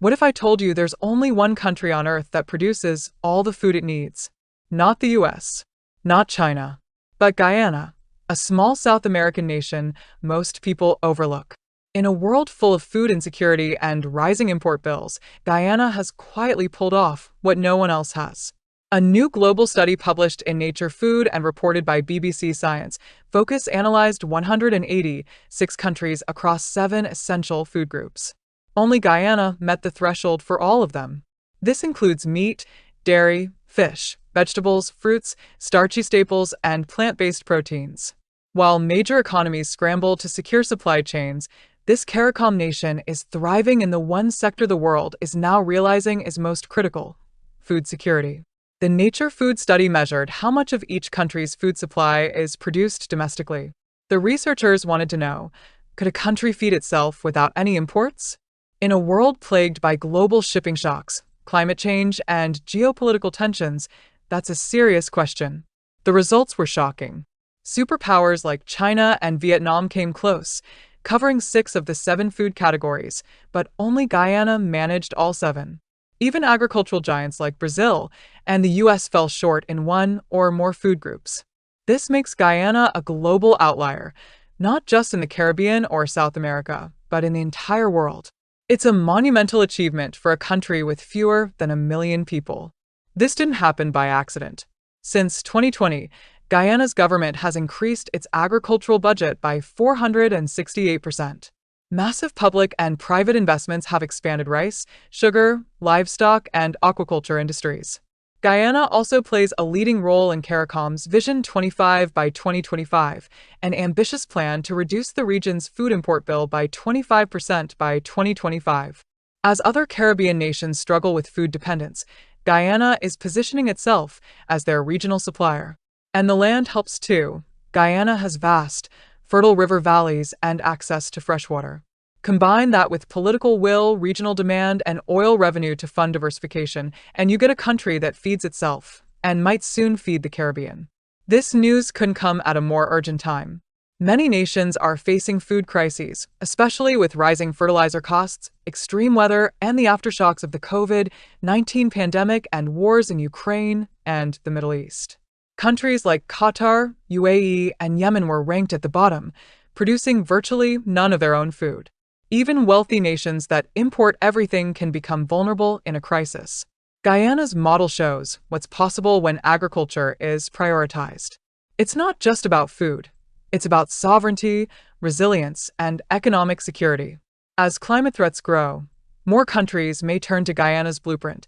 What if I told you there's only one country on Earth that produces all the food it needs? Not the US, not China, but Guyana, a small South American nation most people overlook. In a world full of food insecurity and rising import bills, Guyana has quietly pulled off what no one else has. A new global study published in Nature Food and reported by BBC Science Focus analyzed 186 countries across 7 essential food groups. Only Guyana met the threshold for all of them. This includes meat, dairy, fish, vegetables, fruits, starchy staples, and plant-based proteins. While major economies scramble to secure supply chains, this CARICOM nation is thriving in the one sector the world is now realizing is most critical: food security. The Nature Food study measured how much of each country's food supply is produced domestically. The researchers wanted to know, could a country feed itself without any imports? In a world plagued by global shipping shocks, climate change, and geopolitical tensions, that's a serious question. The results were shocking. Superpowers like China and Vietnam came close, covering 6 of the 7 food categories, but only Guyana managed all 7. Even agricultural giants like Brazil and the US fell short in 1 or more food groups. This makes Guyana a global outlier, not just in the Caribbean or South America, but in the entire world. It's a monumental achievement for a country with fewer than 1 million people. This didn't happen by accident. Since 2020, Guyana's government has increased its agricultural budget by 468%. Massive public and private investments have expanded rice, sugar, livestock, and aquaculture industries. Guyana also plays a leading role in CARICOM's Vision 25 by 2025, an ambitious plan to reduce the region's food import bill by 25% by 2025. As other Caribbean nations struggle with food dependence, Guyana is positioning itself as their regional supplier. And the land helps too. Guyana has vast, fertile river valleys and access to fresh water. Combine that with political will, regional demand, and oil revenue to fund diversification, and you get a country that feeds itself, and might soon feed the Caribbean. This news couldn't come at a more urgent time. Many nations are facing food crises, especially with rising fertilizer costs, extreme weather, and the aftershocks of the COVID-19 pandemic and wars in Ukraine and the Middle East. Countries like Qatar, UAE, and Yemen were ranked at the bottom, producing virtually none of their own food. Even wealthy nations that import everything can become vulnerable in a crisis. Guyana's model shows what's possible when agriculture is prioritized. It's not just about food. It's about sovereignty, resilience, and economic security. As climate threats grow, more countries may turn to Guyana's blueprint.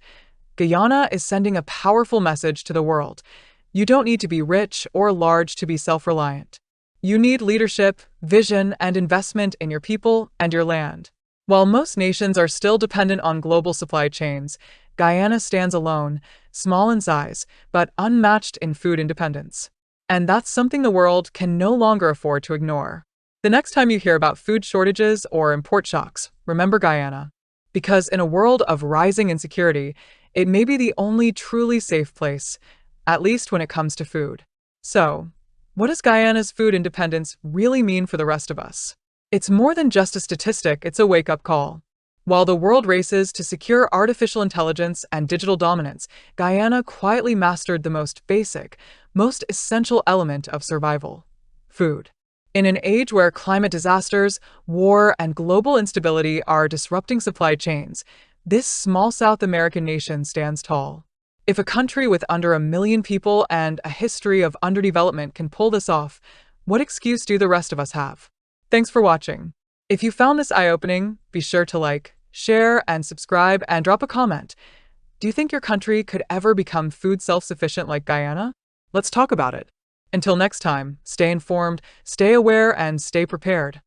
Guyana is sending a powerful message to the world. You don't need to be rich or large to be self-reliant. You need leadership, vision, and investment in your people and your land. While most nations are still dependent on global supply chains, Guyana stands alone, small in size, but unmatched in food independence. And that's something the world can no longer afford to ignore. The next time you hear about food shortages or import shocks, remember Guyana. Because in a world of rising insecurity, it may be the only truly safe place, at least when it comes to food. So, what does Guyana's food independence really mean for the rest of us? It's more than just a statistic, it's a wake-up call. While the world races to secure artificial intelligence and digital dominance, Guyana quietly mastered the most basic, most essential element of survival: food. In an age where climate disasters, war, and global instability are disrupting supply chains, this small South American nation stands tall. If a country with under 1 million people and a history of underdevelopment can pull this off, what excuse do the rest of us have? Thanks for watching. If you found this eye-opening, be sure to like, share, and subscribe, and drop a comment. Do you think your country could ever become food self-sufficient like Guyana? Let's talk about it. Until next time, stay informed, stay aware, and stay prepared.